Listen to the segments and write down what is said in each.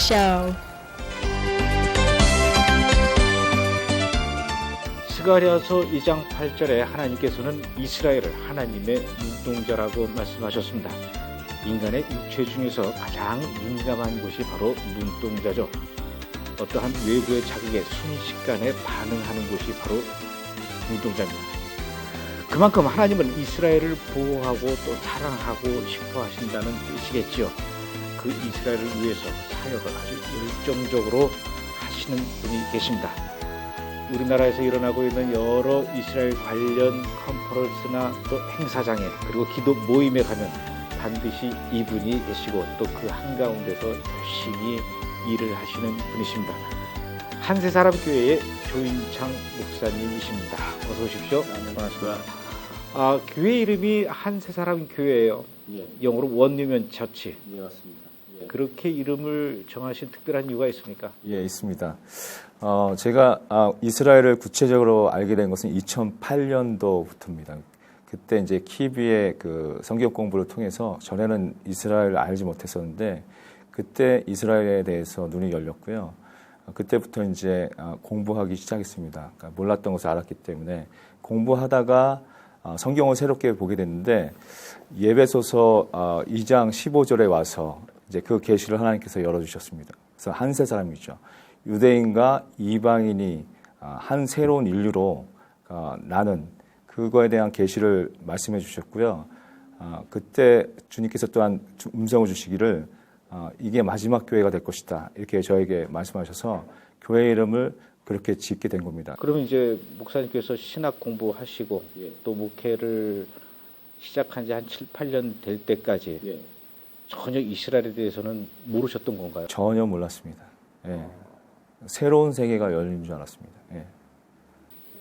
Show. 스가랴서 2장 8절에 하나님께서는 이스라엘을 하나님의 눈동자라고 말씀하셨습니다. 인간의 육체 중에서 가장 민감한 곳이 바로 눈동자죠. 어떠한 외부의 자극에 순식간에 반응하는 곳이 바로 눈동자입니다. 그만큼 하나님은 이스라엘을 보호하고 또 사랑하고 싶어 하신다는 뜻이겠지요. 그 이스라엘을 위해서 사역을 아주 열정적으로 하시는 분이 계십니다. 우리나라에서 일어나고 있는 여러 이스라엘 관련 컨퍼런스나 또 행사장에 그리고 기도 모임에 가면 반드시 이분이 계시고 또 그 한가운데서 열심히 일을 하시는 분이십니다. 한세사람교회의 조인창 목사님이십니다. 어서 오십시오. 반갑습니다. 교회 이름이 한세사람교회예요. 예. 영어로 원유면 처치. 예, 맞습니다. 예. 그렇게 이름을 정하신 특별한 이유가 있습니까? 예, 있습니다. 제가 이스라엘을 구체적으로 알게 된 것은 2008년도부터입니다. 그때 이제 키비의 그 성경 공부를 통해서 전에는 이스라엘을 알지 못했었는데 그때 이스라엘에 대해서 눈이 열렸고요. 그때부터 이제 공부하기 시작했습니다. 그러니까 몰랐던 것을 알았기 때문에 공부하다가 성경을 새롭게 보게 됐는데 예배소서 2장 15절에 와서 이제 그 계시를 하나님께서 열어주셨습니다. 그래서 한세 사람이죠. 유대인과 이방인이 한 새로운 인류로 나는 그거에 대한 계시를 말씀해 주셨고요. 그때 주님께서 또한 음성을 주시기를 이게 마지막 교회가 될 것이다. 이렇게 저에게 말씀하셔서 교회 이름을 그렇게 짓게 된 겁니다. 그러면 이제 목사님께서 신학 공부하시고 예. 또 목회를 시작한 지 한 7, 8년 될 때까지 예. 전혀 이스라엘에 대해서는 모르셨던 건가요? 전혀 몰랐습니다. 예. 새로운 세계가 열린 줄 알았습니다. 예.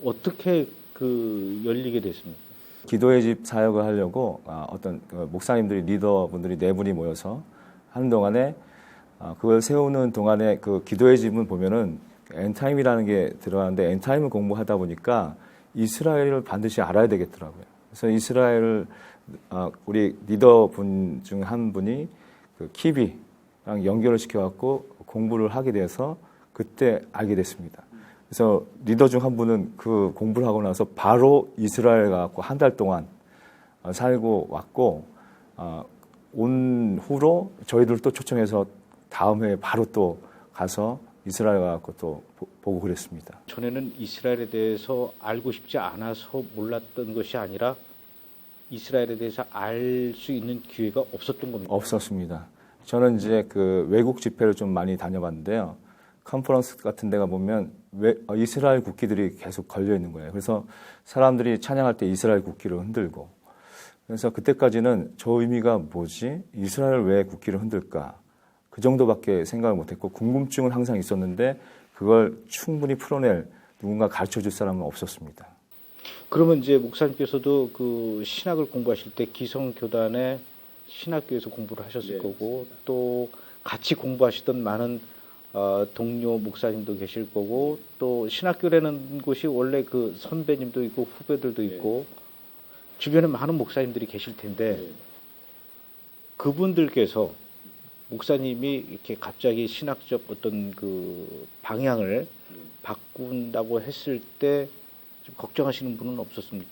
어떻게 열리게 됐습니까? 기도의 집 사역을 하려고 어떤 목사님들이 리더분들이 네 분이 모여서 하는 동안에 그걸 세우는 동안에 그 기도의 집은 보면은 엔타임이라는 게 들어가는데 엔타임을 공부하다 보니까 이스라엘을 반드시 알아야 되겠더라고요. 그래서 이스라엘을 우리 리더분 중 한 분이 그 키비랑 연결을 시켜갖고 공부를 하게 돼서 그때 알게 됐습니다. 그래서 리더 중 한 분은 그 공부를 하고 나서 바로 이스라엘 가고 한 달 동안 살고 왔고 온 후로 저희들 또 초청해서 다음 해에 바로 또 가서 이스라엘 가고 또 보고 그랬습니다. 전에는 이스라엘에 대해서 알고 싶지 않아서 몰랐던 것이 아니라 이스라엘에 대해서 알 수 있는 기회가 없었던 겁니다. 없었습니다. 저는 이제 그 외국 집회를 좀 많이 다녀봤는데요. 컨퍼런스 같은 데가 보면 이스라엘 국기들이 계속 걸려 있는 거예요. 그래서 사람들이 찬양할 때 이스라엘 국기를 흔들고 그래서 그때까지는 저 의미가 뭐지? 이스라엘 왜 국기를 흔들까? 그 정도밖에 생각을 못했고 궁금증은 항상 있었는데 그걸 충분히 풀어낼 누군가 가르쳐줄 사람은 없었습니다. 그러면 이제 목사님께서도 그 신학을 공부하실 때 기성교단의 신학교에서 공부를 하셨을 네, 거고 맞습니다. 또 같이 공부하시던 많은 동료 목사님도 계실 거고 또 신학교라는 곳이 원래 그 선배님도 있고 후배들도 있고 주변에 많은 목사님들이 계실 텐데 네. 그분들께서 목사님이 이렇게 갑자기 신학적 어떤 그 방향을 바꾼다고 했을 때 좀 걱정하시는 분은 없었습니까?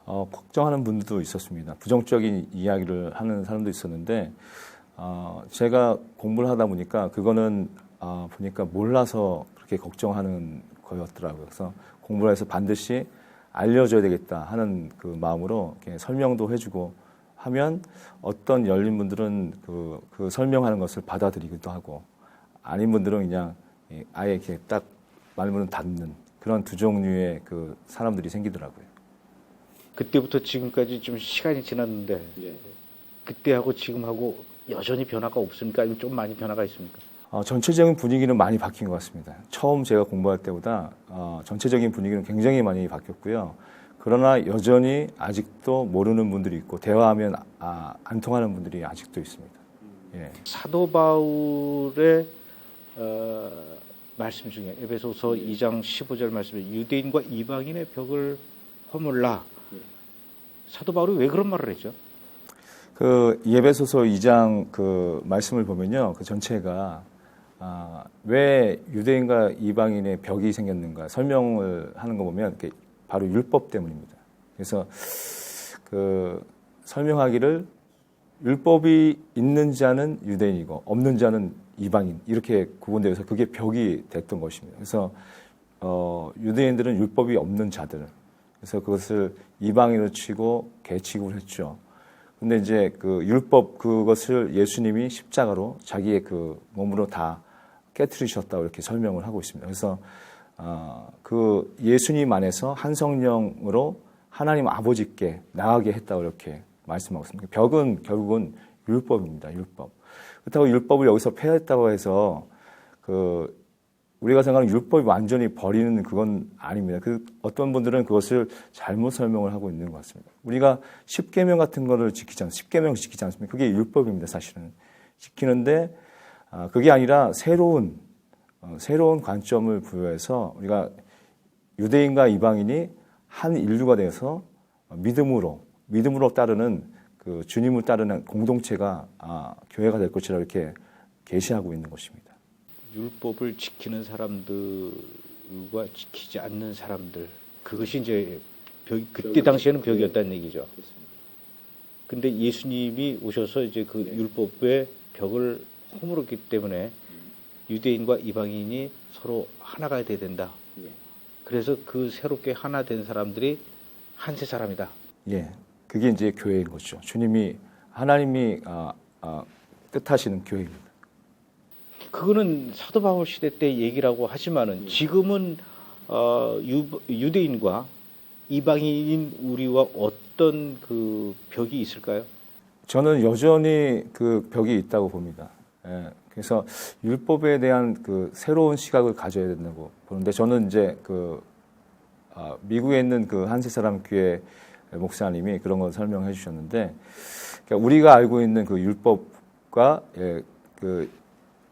걱정하는 분들도 있었습니다. 부정적인 이야기를 하는 사람도 있었는데 제가 공부를 하다 보니까 그거는 보니까 몰라서 그렇게 걱정하는 거였더라고요. 그래서 공부를 해서 반드시 알려줘야 되겠다 하는 그 마음으로 이렇게 설명도 해주고 하면 어떤 열린 분들은 그 설명하는 것을 받아들이기도 하고 아닌 분들은 그냥 아예 이렇게 딱 말문을 닫는 그런 두 종류의 그 사람들이 생기더라고요. 그때부터 지금까지 좀 시간이 지났는데 예. 그때하고 지금하고 여전히 변화가 없습니까? 아니면 좀 많이 변화가 있습니까? 전체적인 분위기는 많이 바뀐 것 같습니다. 처음 제가 공부할 때보다 전체적인 분위기는 굉장히 많이 바뀌었고요. 그러나 여전히 아직도 모르는 분들이 있고 대화하면 안 통하는 분들이 아직도 있습니다. 예. 사도 바울의 말씀 중에 에베소서 2장 15절 말씀에 유대인과 이방인의 벽을 허물라. 사도 바울이 왜 그런 말을 했죠? 그 예배소서 2장 그 말씀을 보면요. 그 전체가 왜 유대인과 이방인의 벽이 생겼는가 설명을 하는 거 보면 바로 율법 때문입니다. 그래서 그 설명하기를 율법이 있는 자는 유대인이고 없는 자는 이방인 이렇게 구분되어서 그게 벽이 됐던 것입니다. 그래서 유대인들은 율법이 없는 자들, 그래서 그것을 이방인으로 치고 개취급을 했죠. 근데 이제 그 율법 그것을 예수님이 십자가로 자기의 그 몸으로 다 깨트리셨다고 이렇게 설명을 하고 있습니다. 그래서 그 예수님 안에서 한 성령으로 하나님 아버지께 나가게 했다고 이렇게 말씀하고 있습니다. 벽은 결국은 율법입니다. 율법. 그렇다고 율법을 여기서 폐했다고 해서 그 우리가 생각하는 율법이 완전히 버리는 그건 아닙니다. 어떤 분들은 그것을 잘못 설명을 하고 있는 것 같습니다. 우리가 십계명 같은 거를 지키지 않습니까? 십계명 지키지 않습니까? 그게 율법입니다. 사실은 지키는데 그게 아니라 새로운 관점을 부여해서 우리가 유대인과 이방인이 한 인류가 되어서 믿음으로 따르는 그 주님을 따르는 공동체가 교회가 될 것이라 이렇게 계시하고 있는 것입니다. 율법을 지키는 사람들과 지키지 않는 사람들, 그것이 이제 그때 당시에는 벽이었다는 얘기죠. 근데 예수님이 오셔서 이제 그 율법의 벽을 허물었기 때문에 유대인과 이방인이 서로 하나가 돼야 된다. 그래서 그 새롭게 하나 된 사람들이 한세 사람이다. 예, 그게 이제 교회인 거죠. 하나님이 뜻하시는 교회입니다. 그거는 사도 바울 시대 때 얘기라고 하지만은 지금은 유대인과 이방인인 우리와 어떤 그 벽이 있을까요? 저는 여전히 그 벽이 있다고 봅니다. 예, 그래서 율법에 대한 그 새로운 시각을 가져야 된다고 보는데 저는 이제 미국에 있는 그 한세 사람 교회 목사님이 그런 걸 설명해 주셨는데, 그러니까 우리가 알고 있는 그 율법과 그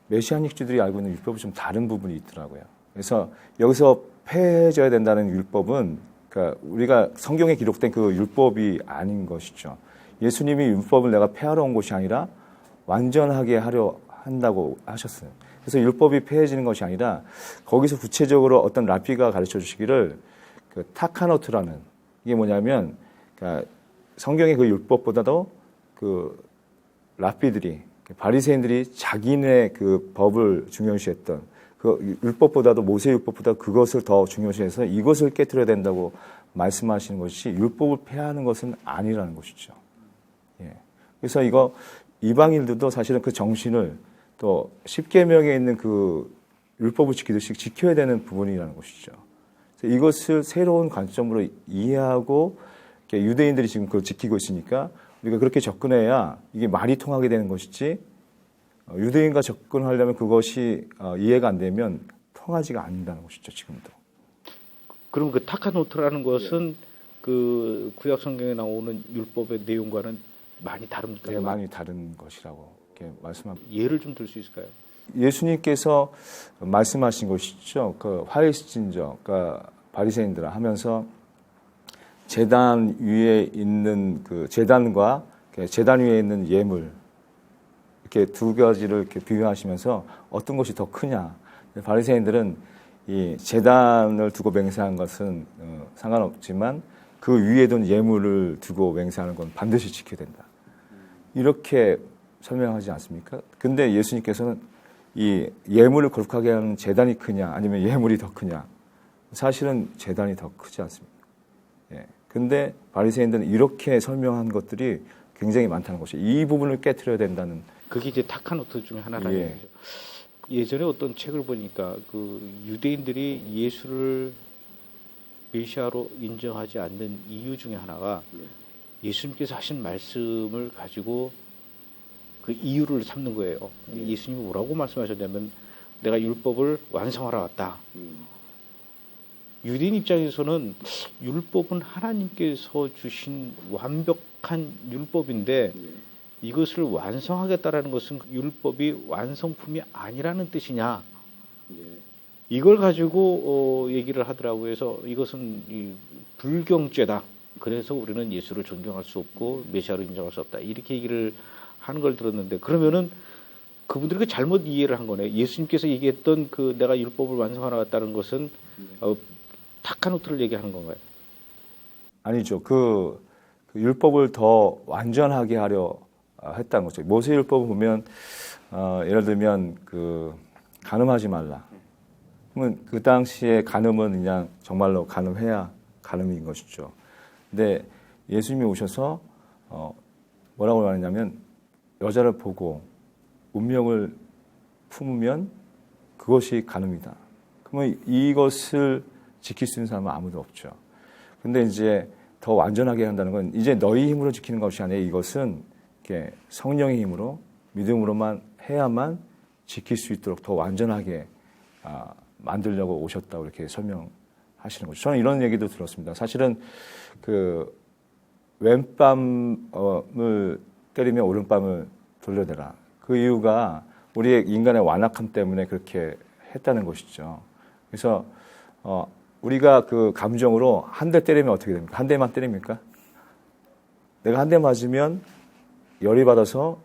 메시아닉주들이 알고 있는 율법이 좀 다른 부분이 있더라고요. 그래서 여기서 폐해져야 된다는 율법은 그러니까 우리가 성경에 기록된 그 율법이 아닌 것이죠. 예수님이 율법을 내가 폐하러 온 것이 아니라 완전하게 하려 한다고 하셨어요. 그래서 율법이 폐해지는 것이 아니라 거기서 구체적으로 어떤 랍비가 가르쳐 주시기를 그 타카노트라는 이게 뭐냐면 그러니까 성경의 그 율법보다도 그 랍비들이 바리새인들이 자기네 그 법을 중요시했던 그 율법보다도 모세 율법보다 그것을 더 중요시해서 이것을 깨트려야 된다고 말씀하시는 것이 율법을 폐하는 것은 아니라는 것이죠. 예. 그래서 이거 이방인들도 사실은 그 정신을 또 십계명에 있는 그 율법을 지키듯이 지켜야 되는 부분이라는 것이죠. 그래서 이것을 새로운 관점으로 이해하고 유대인들이 지금 그걸 지키고 있으니까 우리가 그렇게 접근해야 이게 말이 통하게 되는 것이지 유대인과 접근하려면 그것이 이해가 안 되면 통하지가 않는다는 것이죠. 지금도. 그럼 그 타카노트라는 것은 그 구약 성경에 나오는 율법의 내용과는 많이 다릅니까? 네, 많이 다른 것이라고 이렇게 말씀합니다. 예를 좀 들 수 있을까요? 예수님께서 말씀하신 것이죠. 그 화이스진저, 그러니까 바리새인들아 하면서 제단 위에 있는 그 제단과 제단 위에 있는 예물 이렇게 두 가지를 이렇게 비교하시면서 어떤 것이 더 크냐. 바리새인들은 이 제단을 두고 맹세한 것은 상관없지만 그 위에 둔 예물을 두고 맹세하는 건 반드시 지켜야 된다. 이렇게 설명하지 않습니까? 근데 예수님께서는 이 예물을 거룩하게 하는 제단이 크냐 아니면 예물이 더 크냐. 사실은 제단이 더 크지 않습니까? 예. 근데 바리새인들은 이렇게 설명한 것들이 굉장히 많다는 것이 이 부분을 깨트려야 된다는. 그게 이제 타카노트 중에 하나라는 얘기죠. 예전에 어떤 책을 보니까 그 유대인들이 예수를 메시아로 인정하지 않는 이유 중에 하나가 예수님께서 하신 말씀을 가지고 그 이유를 삼는 거예요. 예수님이 뭐라고 말씀하셨냐면 내가 율법을 완성하러 왔다. 유대인 입장에서는 율법은 하나님께서 주신 완벽한 율법인데 이것을 완성하겠다라는 것은 율법이 완성품이 아니라는 뜻이냐. 이걸 가지고 얘기를 하더라고요. 그래서 이것은 이 불경죄다. 그래서 우리는 예수를 존경할 수 없고 메시아로 인정할 수 없다. 이렇게 얘기를 하는 걸 들었는데 그러면은 그분들이 그 잘못 이해를 한 거네. 예수님께서 얘기했던 그 내가 율법을 완성하러 왔다는 것은 타카노트를 얘기하는 건가요? 아니죠. 그 율법을 더 완전하게 하려 했다는 거죠. 모세 율법을 보면 예를 들면 그 간음하지 말라. 그러면 그 당시에 간음은 그냥 정말로 간음해야 간음인 것이죠. 근데 예수님이 오셔서 뭐라고 말했냐면 여자를 보고 운명을 품으면 그것이 간음이다. 그러면 이것을 지킬 수 있는 사람은 아무도 없죠. 근데 이제 더 완전하게 한다는 건 이제 너희 힘으로 지키는 것이 아니라 이것은 이렇게 성령의 힘으로 믿음으로만 해야만 지킬 수 있도록 더 완전하게 만들려고 오셨다고 이렇게 설명하시는 거죠. 저는 이런 얘기도 들었습니다. 사실은 그 왼뺨을 때리면 오른뺨을 돌려대라. 그 이유가 우리의 인간의 완악함 때문에 그렇게 했다는 것이죠. 그래서 우리가 그 감정으로 한 대 때리면 어떻게 됩니까? 한 대만 때립니까? 내가 한 대 맞으면 열이 받아서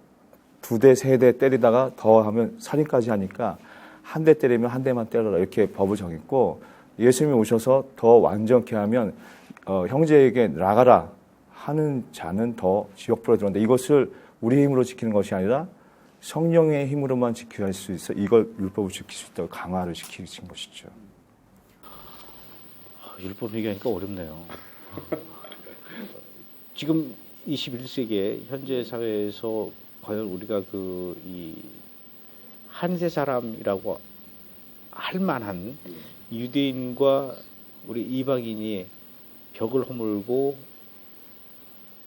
두 대, 세 대 때리다가 더 하면 살인까지 하니까 한 대 때리면 한 대만 때려라 이렇게 법을 정했고 예수님이 오셔서 더 완전케 하면 형제에게 나가라 하는 자는 더 지옥불에 들어간다. 이것을 우리 힘으로 지키는 것이 아니라 성령의 힘으로만 지켜야 할 수 있어. 이걸 율법을 지킬 수 있다고 강화를 시키신 것이죠. 율법 얘기하니까 어렵네요. 지금 21세기에 현재 사회에서 과연 우리가 이 한세 사람이라고 할 만한 유대인과 우리 이방인이 벽을 허물고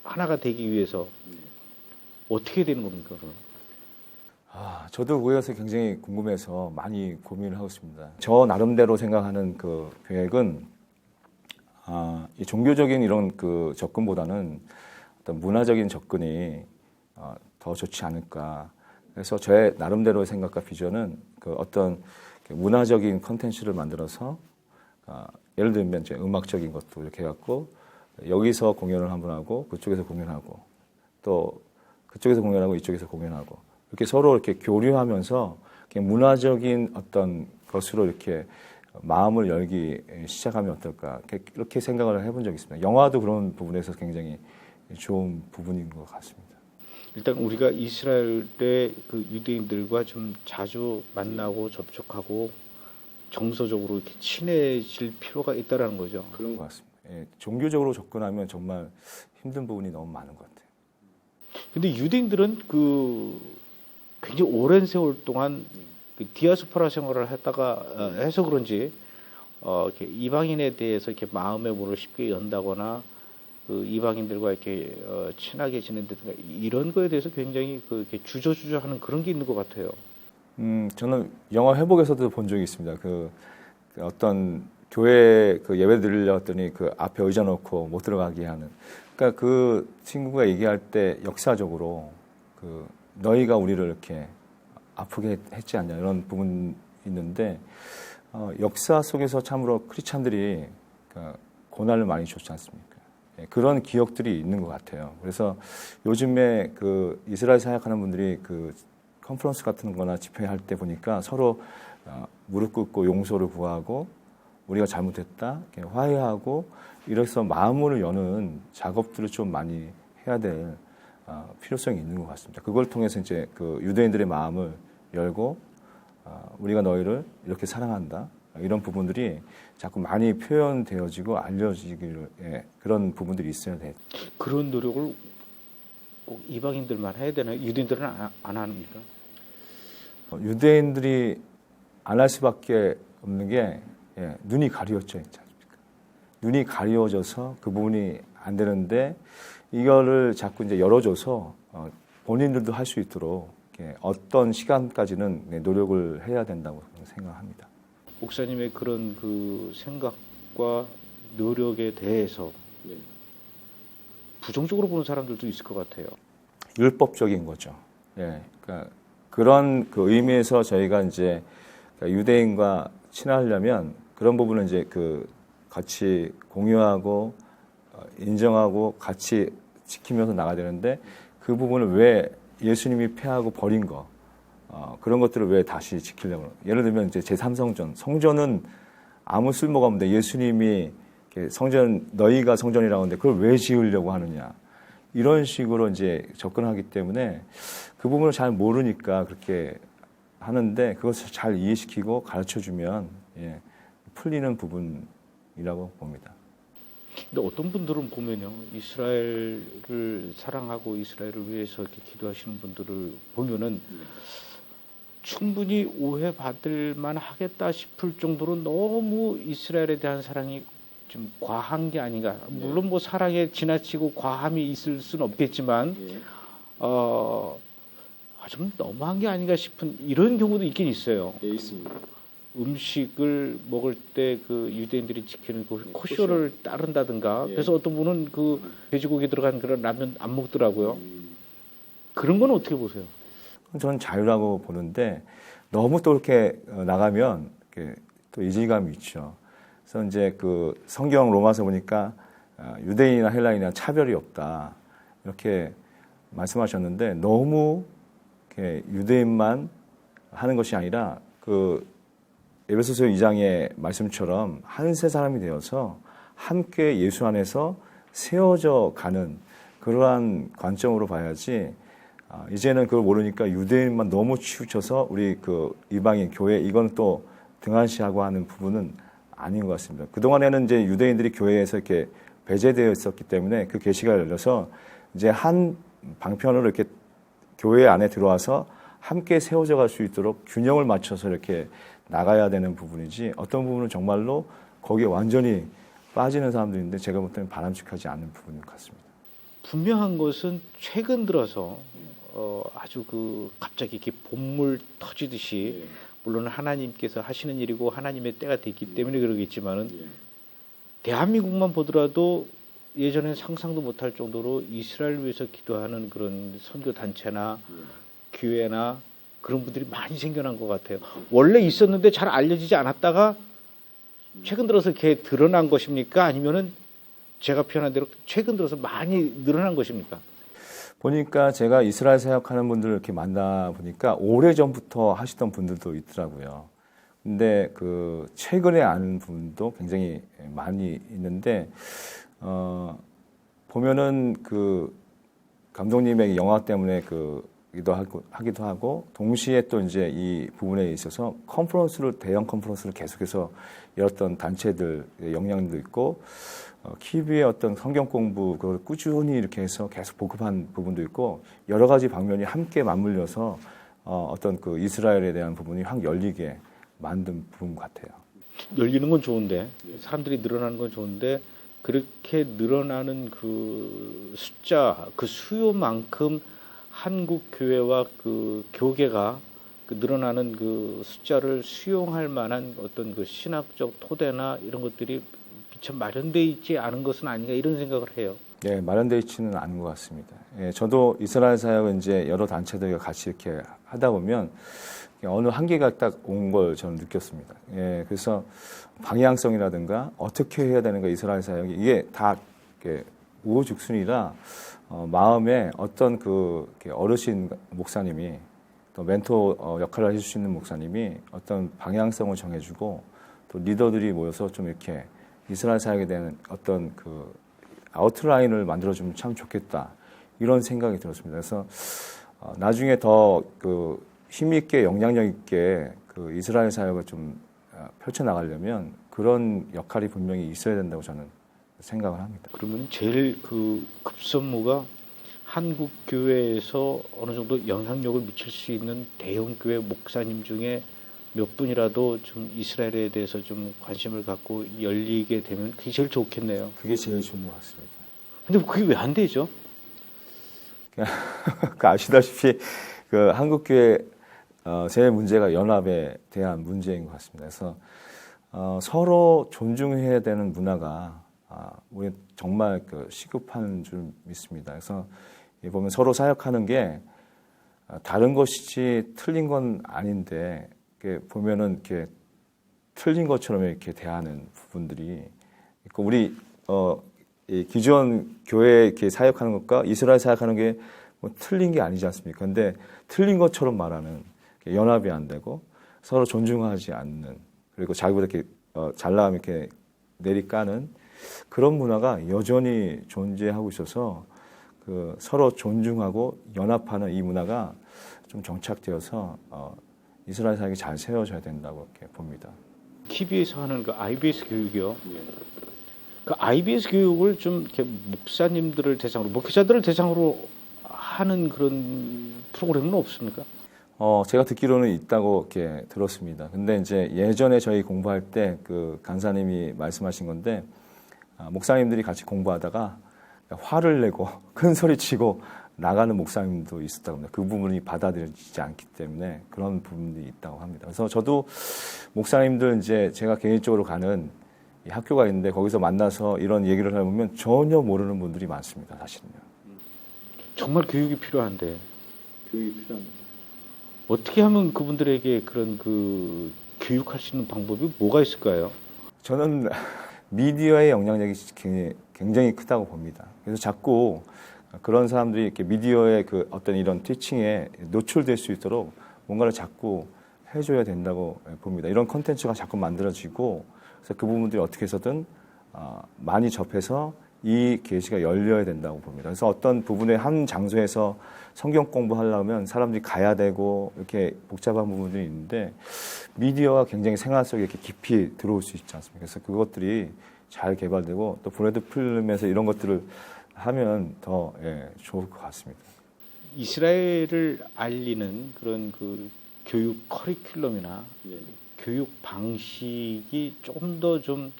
하나가 되기 위해서 어떻게 되는 겁니까? 그럼? 저도 그것에 굉장히 궁금해서 많이 고민을 하고 있습니다. 저 나름대로 생각하는 그 계획은 이 종교적인 이런 그 접근보다는 어떤 문화적인 접근이 더 좋지 않을까. 그래서 제 나름대로의 생각과 비전은 그 어떤 문화적인 컨텐츠를 만들어서 예를 들면 이제 음악적인 것도 이렇게 해갖고 여기서 공연을 한번 하고 그쪽에서 공연하고 또 그쪽에서 공연하고 이쪽에서 공연하고 이렇게 서로 이렇게 교류하면서 문화적인 어떤 것으로 이렇게 마음을 열기 시작하면 어떨까 이렇게 생각을 해본 적이 있습니다. 영화도 그런 부분에서 굉장히 좋은 부분인 것 같습니다. 일단 우리가 이스라엘의 그 유대인들과 좀 자주 만나고 접촉하고 정서적으로 이렇게 친해질 필요가 있다라는 거죠. 그런 것 같습니다. 예, 종교적으로 접근하면 정말 힘든 부분이 너무 많은 것 같아요. 근데 유대인들은 그 굉장히 오랜 세월 동안 그 디아스포라 생활을 했다가 해서 그런지 이렇게 이방인에 대해서 이렇게 마음의 문을 쉽게 연다거나 그 이방인들과 이렇게 친하게 지낸다든가 이런 거에 대해서 굉장히 이렇게 주저주저하는 그런 게 있는 것 같아요. 저는 영화 회복에서도 본 적이 있습니다. 그 어떤 교회 그 예배 드리려더니 그 앞에 의자 놓고 못 들어가게 하는. 그러니까 그 친구가 얘기할 때 역사적으로 그 너희가 우리를 이렇게 아프게 했지 않냐 이런 부분이 있는데 역사 속에서 참으로 크리스찬들이 고난을 많이 줬지 않습니까? 그런 기억들이 있는 것 같아요. 그래서 요즘에 그 이스라엘 사역하는 분들이 그 컨퍼런스 같은 거나 집회할 때 보니까 서로 무릎 꿇고 용서를 구하고 우리가 잘못했다, 화해하고 이래서 마음을 여는 작업들을 좀 많이 해야 될 필요성이 있는 것 같습니다. 그걸 통해서 이제 그 유대인들의 마음을 열고 우리가 너희를 이렇게 사랑한다. 이런 부분들이 자꾸 많이 표현되어지고 알려지기를 그런 부분들이 있어야 돼. 그런 노력을 꼭 이방인들만 해야 되나요? 유대인들은 안 합니까? 유대인들이 안 할 수밖에 없는 게 눈이 가려졌죠. 눈이 가려져서 그 부분이 안 되는데 이거를 자꾸 이제 열어줘서 본인들도 할 수 있도록 어떤 시간까지는 노력을 해야 된다고 생각합니다. 목사님의 그런 그 생각과 노력에 대해서 부정적으로 보는 사람들도 있을 것 같아요. 율법적인 거죠. 그러니까 그런 그 의미에서 저희가 이제 유대인과 친하려면 그런 부분은 이제 그 같이 공유하고 인정하고 같이 지키면서 나가야 되는데 그 부분을 왜 예수님이 폐하고 버린 거 그런 것들을 왜 다시 지키려고 그러나. 예를 들면 이제 제3성전, 성전은 아무 쓸모가 없는데 예수님이 성전, 너희가 성전이라고 하는데 그걸 왜 지으려고 하느냐. 이런 식으로 이제 접근하기 때문에 그 부분을 잘 모르니까 그렇게 하는데 그것을 잘 이해시키고 가르쳐 주면 풀리는 부분이라고 봅니다. 근데 어떤 분들은 보면요, 이스라엘을 사랑하고 이스라엘을 위해서 이렇게 기도하시는 분들을 보면은 충분히 오해받을 만하겠다 싶을 정도로 너무 이스라엘에 대한 사랑이 좀 과한 게 아닌가. 물론 뭐 사랑에 지나치고 과함이 있을 수는 없겠지만 좀 너무한 게 아닌가 싶은 이런 경우도 있긴 있어요. 예, 있습니다. 음식을 먹을 때 그 유대인들이 지키는 그 코쇼를 따른다든가. 그래서 어떤 분은 그 돼지고기 들어간 그런 라면 안 먹더라고요. 그런 건 어떻게 보세요? 저는 자유라고 보는데 너무 또 이렇게 나가면 이렇게 또 이질감이 있죠. 그래서 이제 그 성경 로마서 보니까 유대인이나 헬라인이나 차별이 없다 이렇게 말씀하셨는데 너무 이렇게 유대인만 하는 것이 아니라 그 에베소서 2장의 말씀처럼 한 세 사람이 되어서 함께 예수 안에서 세워져 가는 그러한 관점으로 봐야지. 이제는 그걸 모르니까 유대인만 너무 치우쳐서 우리 그 이방인 교회 이건 또 등한시하고 하는 부분은 아닌 것 같습니다. 그동안에는 이제 유대인들이 교회에서 이렇게 배제되어 있었기 때문에 그 계시가 열려서 이제 한 방편으로 이렇게 교회 안에 들어와서 함께 세워져 갈 수 있도록 균형을 맞춰서 이렇게 나가야 되는 부분이지 어떤 부분은 정말로 거기에 완전히 빠지는 사람들인데 제가 볼 때는 바람직하지 않은 부분 같습니다. 분명한 것은 최근 들어서 아주 그 갑자기 이렇게 봇물 터지듯이 물론 하나님께서 하시는 일이고 하나님의 때가 됐기 때문에 그러겠지만은 대한민국만 보더라도 예전엔 상상도 못할 정도로 이스라엘을 위해서 기도하는 그런 선교 단체나 교회나 그런 분들이 많이 생겨난 것 같아요. 원래 있었는데 잘 알려지지 않았다가 최근 들어서 이렇게 드러난 것입니까? 아니면은 제가 표현한 대로 최근 들어서 많이 늘어난 것입니까? 보니까 제가 이스라엘 사역하는 분들을 이렇게 만나 보니까 오래전부터 하시던 분들도 있더라고요. 근데 그 최근에 아는 분도 굉장히 많이 있는데 보면은 그 감독님의 영화 때문에 하기도 하고 동시에 또 이제 이 부분에 있어서 대형 컨퍼런스를 계속해서 열었던 단체들 영향도 있고 키비의 어떤 성경 공부 그걸 꾸준히 이렇게 해서 계속 보급한 부분도 있고 여러 가지 방면이 함께 맞물려서 어떤 그 이스라엘에 대한 부분이 확 열리게 만든 부분 같아요. 열리는 건 좋은데 사람들이 늘어나는 건 좋은데 그렇게 늘어나는 그 숫자, 그 수요만큼 한국 교회와 그 교계가 그 늘어나는 그 숫자를 수용할 만한 어떤 그 신학적 토대나 이런 것들이 미처 마련되어 있지 않은 것은 아닌가 이런 생각을 해요. 네, 마련되어 있지는 않은 것 같습니다. 예, 저도 이스라엘 사역을 이제 여러 단체들과 같이 이렇게 하다 보면 어느 한계가 딱 온 걸 저는 느꼈습니다. 예, 그래서 방향성이라든가 어떻게 해야 되는가 이스라엘 사역이 이게 다 우후죽순이라 마음에 어떤 그 어르신 목사님이 또 멘토 역할을 해줄 수 있는 목사님이 어떤 방향성을 정해주고 또 리더들이 모여서 좀 이렇게 이스라엘 사역에 대한 어떤 그 아웃라인을 만들어주면 참 좋겠다 이런 생각이 들었습니다. 그래서 나중에 더 그 힘있게 영향력 있게 그 이스라엘 사역을 좀 펼쳐나가려면 그런 역할이 분명히 있어야 된다고 저는 생각을 합니다. 그러면 제일 그 급선무가 한국 교회에서 어느 정도 영향력을 미칠 수 있는 대형 교회 목사님 중에 몇 분이라도 좀 이스라엘에 대해서 좀 관심을 갖고 열리게 되면 그게 제일 좋겠네요. 그게 제일 좋은 것 같습니다. 근데 그게 왜 안 되죠? 그 아시다시피 그 한국 교회 제일 문제가 연합에 대한 문제인 것 같습니다. 그래서 서로 존중해야 되는 문화가 우리 정말 그 시급한 줄 믿습니다. 그래서 보면 서로 사역하는 게 다른 것이지 틀린 건 아닌데 이렇게 보면은 이렇게 틀린 것처럼 이렇게 대하는 부분들이 있고 우리 이 기존 교회 이렇게 사역하는 것과 이스라엘 사역하는 게 뭐 틀린 게 아니지 않습니까? 근데 틀린 것처럼 말하는 연합이 안 되고 서로 존중하지 않는 그리고 자기보다 이렇게 잘나가면 이렇게 내리까는 그런 문화가 여전히 존재하고 있어서 그 서로 존중하고 연합하는 이 문화가 좀 정착되어서 이스라엘 사역이 잘 세워져야 된다고 이렇게 봅니다. KB에서 하는 그 IBS 교육이요. 그 IBS 교육을 좀 이렇게 목사님들을 대상으로, 목회자들을 대상으로 하는 그런 프로그램은 없습니까? 제가 듣기로는 있다고 이렇게 들었습니다. 근데 이제 예전에 저희 공부할 때 그 간사님이 말씀하신 건데, 목사님들이 같이 공부하다가 화를 내고 큰 소리 치고 나가는 목사님도 있었다고 합니다. 그 부분이 받아들여지지 않기 때문에 그런 부분이 있다고 합니다. 그래서 저도 목사님들 이제 제가 개인적으로 가는 이 학교가 있는데 거기서 만나서 이런 얘기를 해보면 전혀 모르는 분들이 많습니다. 사실은요. 정말 교육이 필요한데. 어떻게 하면 그분들에게 그런 그 교육할 수 있는 방법이 뭐가 있을까요? 저는 미디어의 영향력이 굉장히 크다고 봅니다. 그래서 자꾸 그런 사람들이 이렇게 미디어의 그 어떤 이런 티칭에 노출될 수 있도록 뭔가를 자꾸 해줘야 된다고 봅니다. 이런 콘텐츠가 자꾸 만들어지고 그래서 그 부분들이 어떻게 해서든 많이 접해서 이 계시가 열려야 된다고 봅니다. 그래서 어떤 부분의 한 장소에서 성경 공부하려면 사람들이 가야 되고 이렇게 복잡한 부분들이 있는데 미디어가 굉장히 생활 속에 이렇게 깊이 들어올 수 있지 않습니까? 그래서 그것들이 잘 개발되고 또 브래드 필름에서 이런 것들을 하면 더 좋을 것 같습니다. 이스라엘을 알리는 그런 그 교육 커리큘럼이나 교육 방식이 조금 더 좀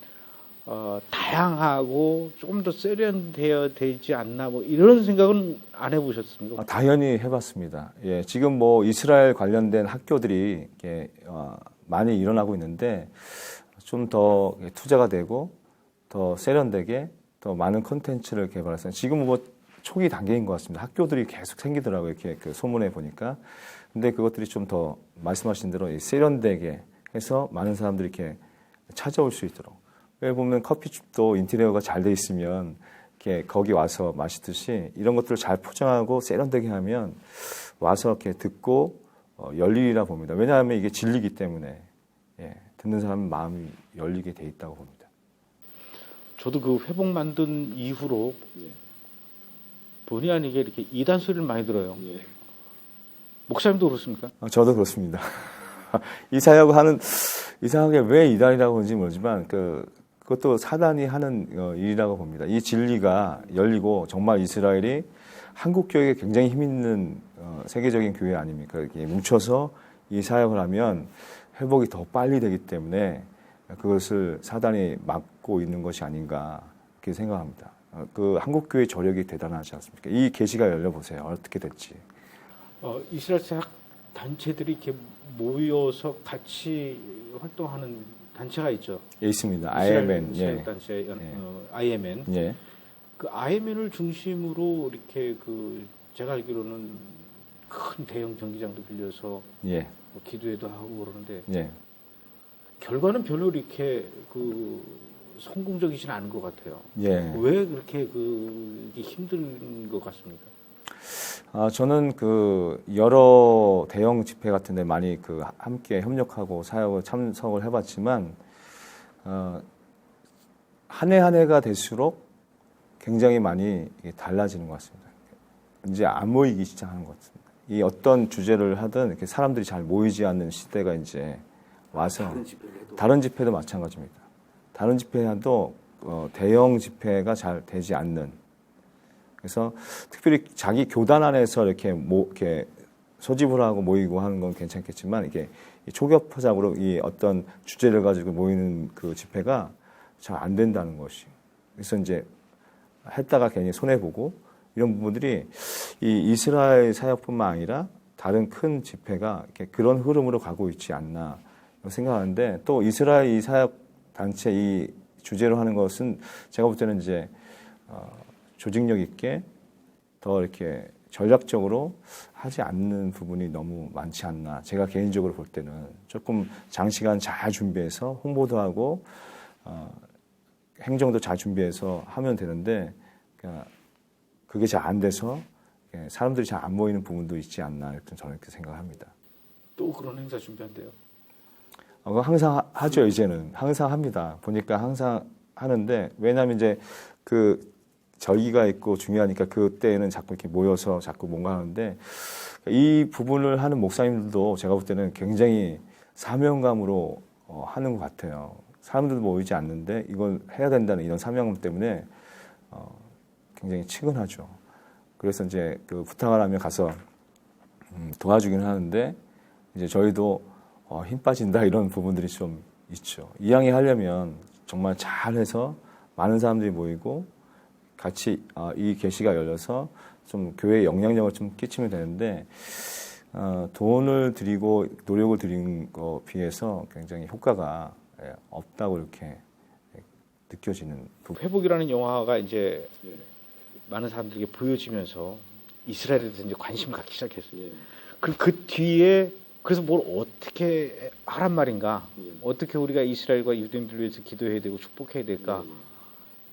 다양하고 조금 더 세련되어야 되지 않나 뭐 이런 생각은 안 해보셨습니까? 당연히 해봤습니다. 예, 지금 뭐 이스라엘 관련된 학교들이 이렇게, 많이 일어나고 있는데 좀 더 투자가 되고 더 세련되게 더 많은 콘텐츠를 개발해서 지금 뭐 초기 단계인 것 같습니다. 학교들이 계속 생기더라고요. 이렇게 그 소문에 보니까. 근데 그것들이 좀 더 말씀하신 대로 세련되게 해서 많은 사람들이 이렇게 찾아올 수 있도록. 여기 보면 커피집도 인테리어가 잘 돼 있으면 이렇게 거기 와서 마시듯이 이런 것들을 잘 포장하고 세련되게 하면 와서 이렇게 듣고 열리리라 봅니다. 왜냐하면 이게 진리기 때문에 듣는 사람은 마음이 열리게 돼 있다고 봅니다. 저도 그 회복 만든 이후로 본의 아니게 이렇게 이단 소리를 많이 들어요. 목사님도 그렇습니까? 저도 그렇습니다. 이 사역을 하는 이상하게 왜 이단이라고 하는지 모르지만 그것도 사단이 하는 일이라고 봅니다. 이 진리가 열리고 정말 이스라엘이 한국 교회에 굉장히 힘 있는 세계적인 교회 아닙니까? 이렇게 뭉쳐서 이 사역을 하면 회복이 더 빨리 되기 때문에 그것을 사단이 막고 있는 것이 아닌가 그렇게 생각합니다. 그 한국 교회 저력이 대단하지 않습니까? 이 계시가 열려 보세요. 어떻게 됐지? 이스라엘 사역 단체들이 이렇게 모여서 같이 활동하는 단체가 있죠. 있습니다. IMN. 사역 단체 IMN. 예. 그 IMN을 중심으로 이렇게 그 제가 알기로는 큰 대형 경기장도 빌려서 뭐 기도회도 하고 그러는데 결과는 별로 이렇게 그 성공적이지는 않은 것 같아요. 왜 그렇게 이게 힘든 것 같습니까? 저는 여러 대형 집회 같은 데 많이 함께 협력하고 사역을 참석을 해봤지만, 한 해 한 해가 될수록 굉장히 많이 달라지는 것 같습니다. 이제 안 모이기 시작하는 것 같습니다. 이 어떤 주제를 하든 이렇게 사람들이 잘 모이지 않는 시대가 이제 와서 다른 집회도 마찬가지입니다. 다른 집회도 대형 집회가 잘 되지 않는 그래서 특별히 자기 교단 안에서 이렇게 소집을 하고 모이고 하는 건 괜찮겠지만 이게 초격파적으로 이 어떤 주제를 가지고 모이는 그 집회가 잘 안 된다는 것이. 그래서 이제 했다가 괜히 손해보고 이런 부분들이 이 이스라엘 사역뿐만 아니라 다른 큰 집회가 이렇게 그런 흐름으로 가고 있지 않나 생각하는데 또 이스라엘 이 사역 단체 이 주제로 하는 것은 제가 볼 때는 이제 조직력 있게 더 이렇게 전략적으로 하지 않는 부분이 너무 많지 않나. 제가 개인적으로 볼 때는 조금 장시간 잘 준비해서 홍보도 하고 행정도 잘 준비해서 하면 되는데 그게 잘 안 돼서 사람들이 잘 안 모이는 부분도 있지 않나. 저는 이렇게 생각합니다. 또 그런 행사 준비한대요. 항상 하죠, 이제는. 항상 합니다. 보니까 항상 하는데, 왜냐하면 이제 그 절기가 있고 중요하니까 그때는 자꾸 이렇게 모여서 자꾸 뭔가 하는데, 이 부분을 하는 목사님들도 제가 볼 때는 굉장히 사명감으로 하는 것 같아요. 사람들도 모이지 않는데 이걸 해야 된다는 이런 사명감 때문에 굉장히 측은하죠. 그래서 이제 그 부탁을 하면 가서 도와주기는 하는데, 이제 저희도 힘 빠진다 이런 부분들이 좀 있죠. 이왕에 하려면 정말 잘해서 많은 사람들이 모이고 같이 이 계시가 열려서 좀 교회에 영향력을 좀 끼치면 되는데, 돈을 들이고 노력을 들인 거 비해서 굉장히 효과가 없다고 이렇게 느껴지는 부분. 회복이라는 영화가 이제 많은 사람들에게 보여지면서 이스라엘에 대해서 이제 관심을 갖기 시작했어요. 그 뒤에 그래서 뭘 어떻게 하란 말인가? 어떻게 우리가 이스라엘과 유대인들을 위해서 기도해야 되고 축복해야 될까?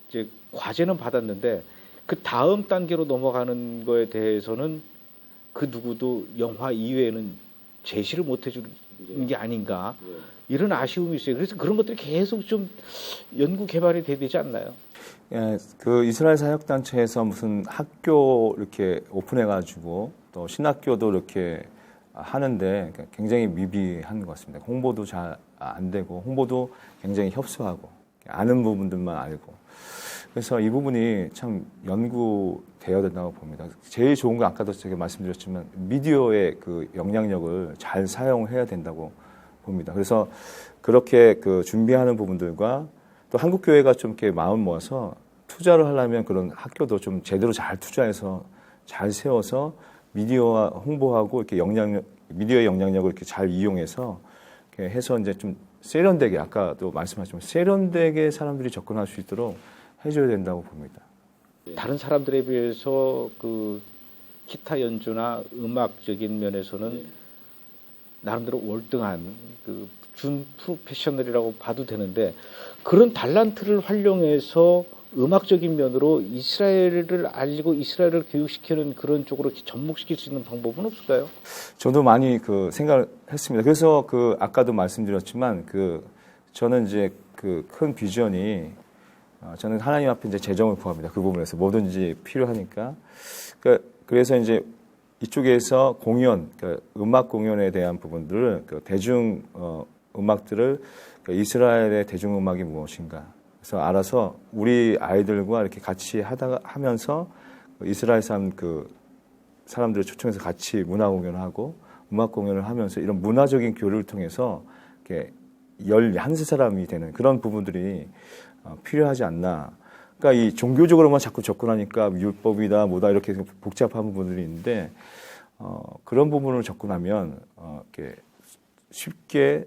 이제 과제는 받았는데 그 다음 단계로 넘어가는 거에 대해서는 그 누구도 영화 이외에는 제시를 못 해주는 게 아닌가? 이런 아쉬움이 있어요. 그래서 그런 것들이 계속 좀 연구 개발이 돼야 되지 않나요? 예, 그 이스라엘 사역단체에서 무슨 학교 이렇게 오픈해가지고 또 신학교도 이렇게 하는데 굉장히 미비한 것 같습니다. 홍보도 잘 안 되고, 홍보도 굉장히 협소하고, 아는 부분들만 알고. 그래서 이 부분이 참 연구되어야 된다고 봅니다. 제일 좋은 건 아까도 제가 말씀드렸지만 미디어의 그 영향력을 잘 사용해야 된다고 봅니다. 그래서 그렇게 그 준비하는 부분들과 또 한국교회가 좀 이렇게 마음 모아서 투자를 하려면 그런 학교도 좀 제대로 잘 투자해서 잘 세워서 미디어와 홍보하고 이렇게 미디어의 영향력을 이렇게 잘 이용해서 이렇게 해서 이제 좀 세련되게, 아까도 말씀하셨지만 세련되게 사람들이 접근할 수 있도록 해줘야 된다고 봅니다. 다른 사람들에 비해서 그 기타 연주나 음악적인 면에서는 나름대로 월등한 그 준 프로페셔널이라고 봐도 되는데, 그런 달란트를 활용해서 음악적인 면으로 이스라엘을 알리고 이스라엘을 교육시키는 그런 쪽으로 이렇게 접목시킬 수 있는 방법은 없을까요? 저도 많이 그 생각을 했습니다. 그래서 그 아까도 말씀드렸지만 저는 이제 그 큰 비전이, 저는 하나님 앞에 이제 재정을 구합니다. 그 부분에서 뭐든지 필요하니까. 그래서 이제 이쪽에서 공연, 음악 공연에 대한 부분들을 대중 음악들을 이스라엘의 대중음악이 무엇인가. 그래서 알아서 우리 아이들과 이렇게 같이 하면서 이스라엘 사람들을 초청해서 같이 문화 공연을 하고 음악 공연을 하면서 이런 문화적인 교류를 통해서 이렇게 11사람이 되는 그런 부분들이 필요하지 않나. 그러니까 이 종교적으로만 자꾸 접근하니까 율법이다 뭐다 이렇게 복잡한 부분들이 있는데, 그런 부분을 접근하면 이렇게 쉽게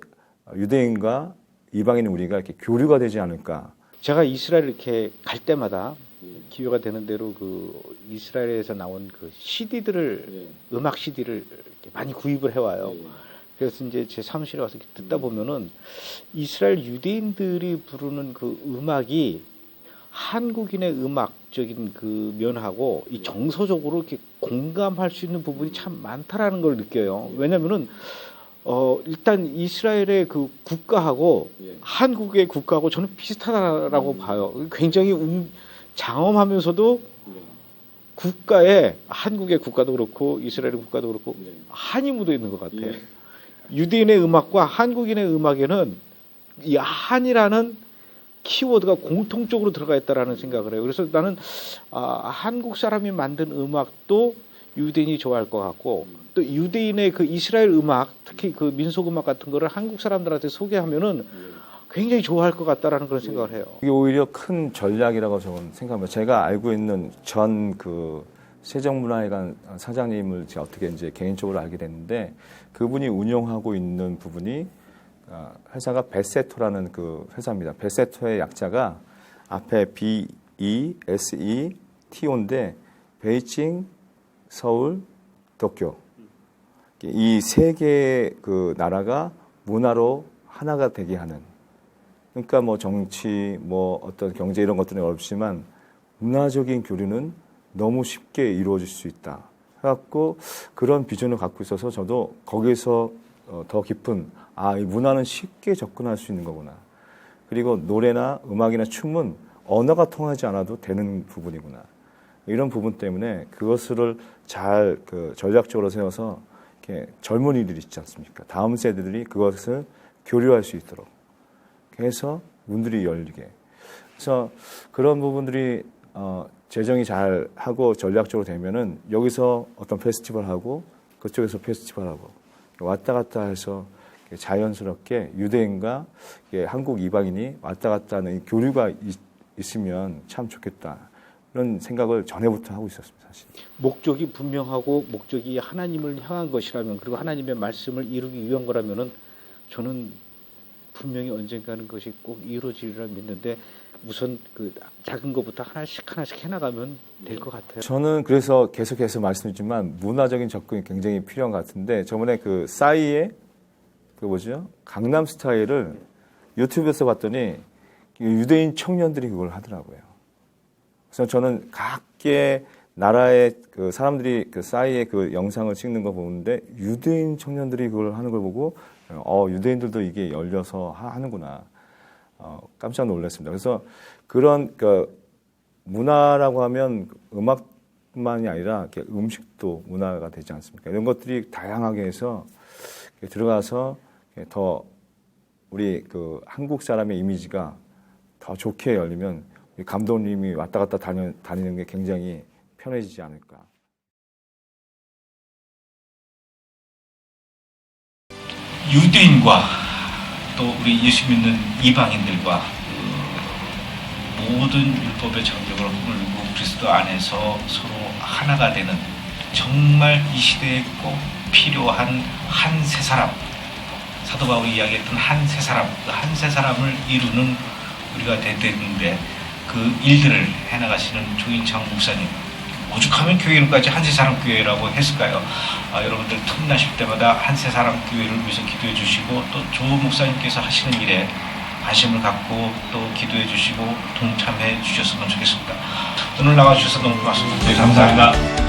유대인과 이방인 우리가 이렇게 교류가 되지 않을까. 제가 이스라엘 이렇게 갈 때마다 기회가 되는 대로 그 이스라엘에서 나온 그 CD들을 음악 CD를 이렇게 많이 구입을 해와요. 그래서 이제 제 사무실에 와서 이렇게 듣다 보면은 이스라엘 유대인들이 부르는 그 음악이 한국인의 음악적인 그 면하고 이 정서적으로 이렇게 공감할 수 있는 부분이 참 많다라는 걸 느껴요. 왜냐면은 일단 이스라엘의 그 국가하고 한국의 국가하고 저는 비슷하다라고 봐요. 굉장히 장엄하면서도 국가에 한국의 국가도 그렇고 이스라엘의 국가도 그렇고 한이 묻어 있는 것 같아요. 유대인의 음악과 한국인의 음악에는 이 한이라는 키워드가 공통적으로 들어가 있다라는 생각을 해요. 그래서 나는 한국 사람이 만든 음악도 유대인이 좋아할 것 같고, 또 유대인의 그 이스라엘 음악, 특히 그 민속 음악 같은 거를 한국 사람들한테 소개하면은 굉장히 좋아할 것 같다라는 그런 생각을 해요. 이게 오히려 큰 전략이라고 저는 생각합니다. 제가 알고 있는 전 그 세종문화회관 사장님을 제가 어떻게 이제 개인적으로 알게 됐는데, 그분이 운영하고 있는 부분이 회사가 베세토라는 그 회사입니다. 베세토의 약자가 앞에 BESETO인데 베이징, 서울, 도쿄, 이 세 개의 그 나라가 문화로 하나가 되게 하는. 그러니까 뭐 정치, 뭐 어떤 경제 이런 것들은 어렵지만 문화적인 교류는 너무 쉽게 이루어질 수 있다. 해갖고 그런 비전을 갖고 있어서 저도 거기서 더 깊은 이 문화는 쉽게 접근할 수 있는 거구나. 그리고 노래나 음악이나 춤은 언어가 통하지 않아도 되는 부분이구나. 이런 부분 때문에 그것을 잘 전략적으로 세워서 이렇게 젊은이들이 있지 않습니까? 다음 세대들이 그것을 교류할 수 있도록 해서 문들이 열리게. 그래서 그런 부분들이 재정이 잘 하고 전략적으로 되면은 여기서 어떤 페스티벌 하고 그쪽에서 페스티벌 하고 왔다 갔다 해서 자연스럽게 유대인과 한국 이방인이 왔다 갔다 하는 교류가 있으면 참 좋겠다. 이런 생각을 전에부터 하고 있었습니다, 사실. 목적이 분명하고 목적이 하나님을 향한 것이라면 그리고 하나님의 말씀을 이루기 위한 거라면은 저는 분명히 언젠가는 그것이 꼭 이루어지리라 믿는데 우선 그 작은 것부터 하나씩 해나가면 될 것 같아요. 저는 그래서 계속해서 말씀드리지만 문화적인 접근이 굉장히 필요한 것 같은데 저번에 그 싸이의 강남 스타일을 유튜브에서 봤더니 유대인 청년들이 그걸 하더라고요. 그래서 저는 각계 나라의 그 사람들이 그 싸이의 그 영상을 찍는 거 보는데 유대인 청년들이 그걸 하는 걸 보고 유대인들도 이게 열려서 하는구나. 깜짝 놀랐습니다. 그래서 그런 문화라고 하면 음악만이 아니라 음식도 문화가 되지 않습니까? 이런 것들이 다양하게 해서 들어가서 더 우리 그 한국 사람의 이미지가 더 좋게 열리면 감독님이 왔다 갔다 다니는 게 굉장히 편해지지 않을까. 유대인과 또 우리 예수 믿는 이방인들과 모든 율법의 장벽을 허물고 그리스도 안에서 서로 하나가 되는 정말 이 시대에 꼭 필요한 한 세 사람, 사도 바울이 이야기했던 한 세 사람, 그 한 세 사람을 이루는 우리가 되는데 그 일들을 해나가시는 조인창 목사님, 오죽하면 교회 이름까지 한 세 사람 교회라고 했을까요? 여러분들 틈나실 때마다 한 세 사람 교회를 위해서 기도해 주시고 또 조 목사님께서 하시는 일에 관심을 갖고 또 기도해 주시고 동참해 주셨으면 좋겠습니다. 오늘 나와주셔서 너무 고맙습니다. 네, 감사합니다.